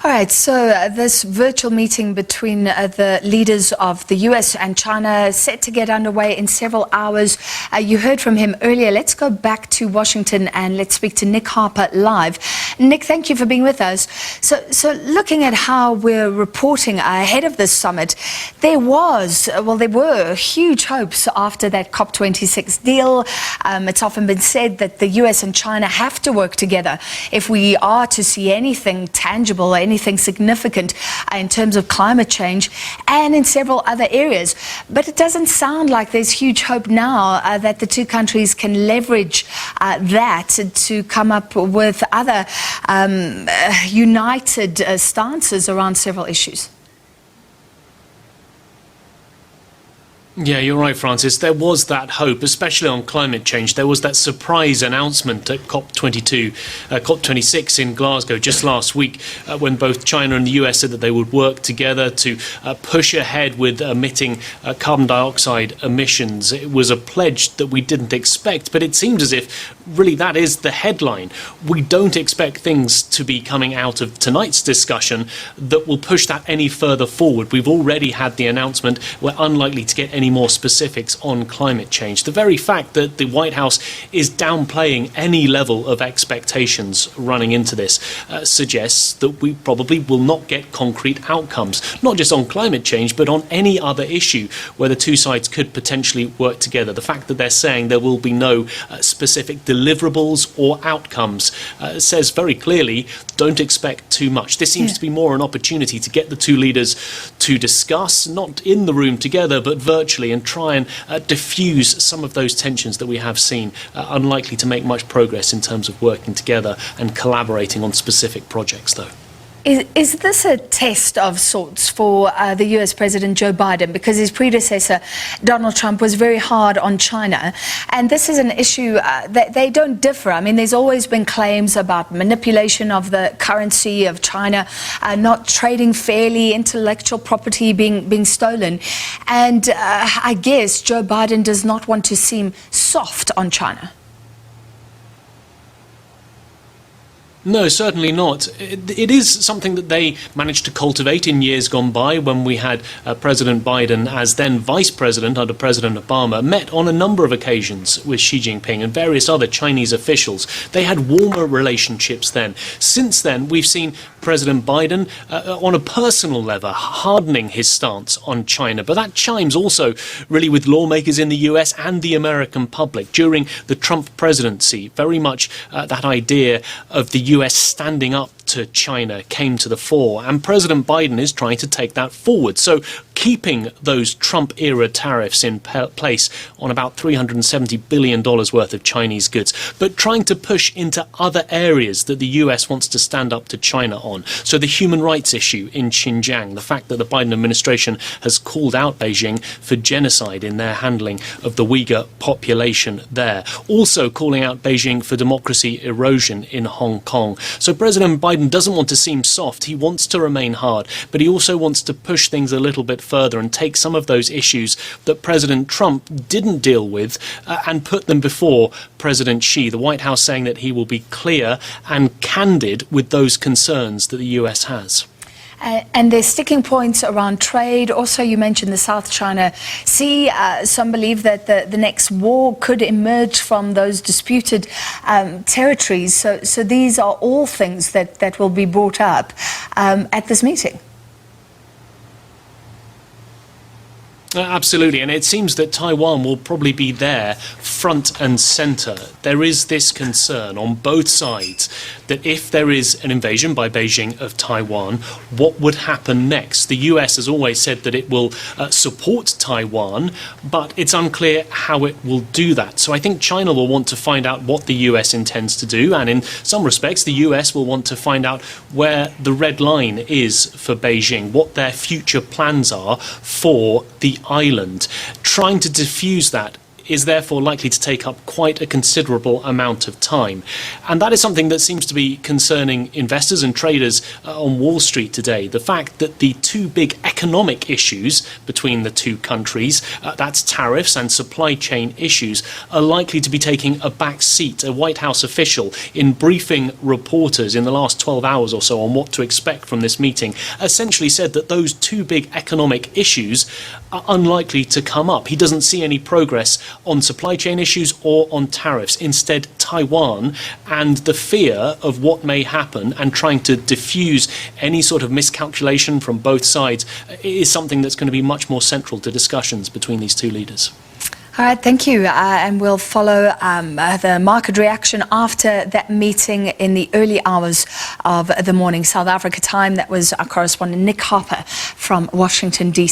All right, so this virtual meeting between the leaders of the US and China set to get underway in several hours. You heard from him earlier. Let's go back to Washington and let's speak to Nick Haper live. Nick, thank you for being with us. So looking at how we're reporting ahead of this summit, there were huge hopes after that COP26 deal. It's often been said that the US and China have to work together if we are to see anything tangible, anything significant in terms of climate change and in several other areas. But it doesn't sound like there's huge hope now that the two countries can leverage that to come up with other united stances around several issues. Yeah, you're right, Francis. There was that hope, especially on climate change. There was that surprise announcement at COP26 in Glasgow just last week when both China and the US said that they would work together to push ahead with emitting carbon dioxide emissions. It was a pledge that we didn't expect, but it seems as if really that is the headline. We don't expect things to be coming out of tonight's discussion that will push that any further forward. We've already had the announcement. We're unlikely to get any more specifics on climate change. The very fact that the White House is downplaying any level of expectations running into this suggests that we probably will not get concrete outcomes, not just on climate change, but on any other issue where the two sides could potentially work together. The fact that they're saying there will be no specific deliverables or outcomes says very clearly, don't expect too much. This seems to be more an opportunity to get the two leaders to discuss, not in the room together, but virtually, and try and diffuse some of those tensions that we have seen, unlikely to make much progress in terms of working together and collaborating on specific projects, though. Is this a test of sorts for the US President Joe Biden? Because his predecessor, Donald Trump, was very hard on China. And this is an issue that they don't differ. I mean, there's always been claims about manipulation of the currency of China, not trading fairly, intellectual property being stolen. And I guess Joe Biden does not want to seem soft on China. No, certainly not. It is something that they managed to cultivate in years gone by when we had President Biden, as then Vice President under President Obama, met on a number of occasions with Xi Jinping and various other Chinese officials. They had warmer relationships then. Since then, we've seen President Biden, on a personal level, hardening his stance on China. But that chimes also really with lawmakers in the US and the American public. During the Trump presidency, very much that idea of the US standing up to China came to the fore, and President Biden is trying to take that forward. So keeping those Trump-era tariffs in place on about $370 billion worth of Chinese goods, but trying to push into other areas that the US wants to stand up to China on. So the human rights issue in Xinjiang, the fact that the Biden administration has called out Beijing for genocide in their handling of the Uyghur population there. Also calling out Beijing for democracy erosion in Hong Kong. So President Biden doesn't want to seem soft. He wants to remain hard, but he also wants to push things a little bit further and take some of those issues that President Trump didn't deal with and put them before President Xi. The White House saying that he will be clear and candid with those concerns that the US has. And there's sticking points around trade. Also, you mentioned the South China Sea. Some believe that the next war could emerge from those disputed territories. So these are all things that will be brought up at this meeting. Absolutely, and it seems that Taiwan will probably be there front and centre. There is this concern on both sides that if there is an invasion by Beijing of Taiwan, what would happen next? The US has always said that it will support Taiwan, but it's unclear how it will do that. So I think China will want to find out what the US intends to do, and in some respects the US will want to find out where the red line is for Beijing, what their future plans are for the island. Trying to diffuse that is therefore likely to take up quite a considerable amount of time. And that is something that seems to be concerning investors and traders on Wall Street today. The fact that the two big economic issues between the two countries, that's tariffs and supply chain issues, are likely to be taking a back seat. A White House official, in briefing reporters in the last 12 hours or so on what to expect from this meeting, essentially said that those two big economic issues are unlikely to come up. He doesn't see any progress on supply chain issues or on tariffs. Instead, Taiwan and the fear of what may happen and trying to diffuse any sort of miscalculation from both sides is something that's going to be much more central to discussions between these two leaders. All right, thank you. And we'll follow the market reaction after that meeting in the early hours of the morning, South Africa time. That was our correspondent Nick Haper from Washington, D.C.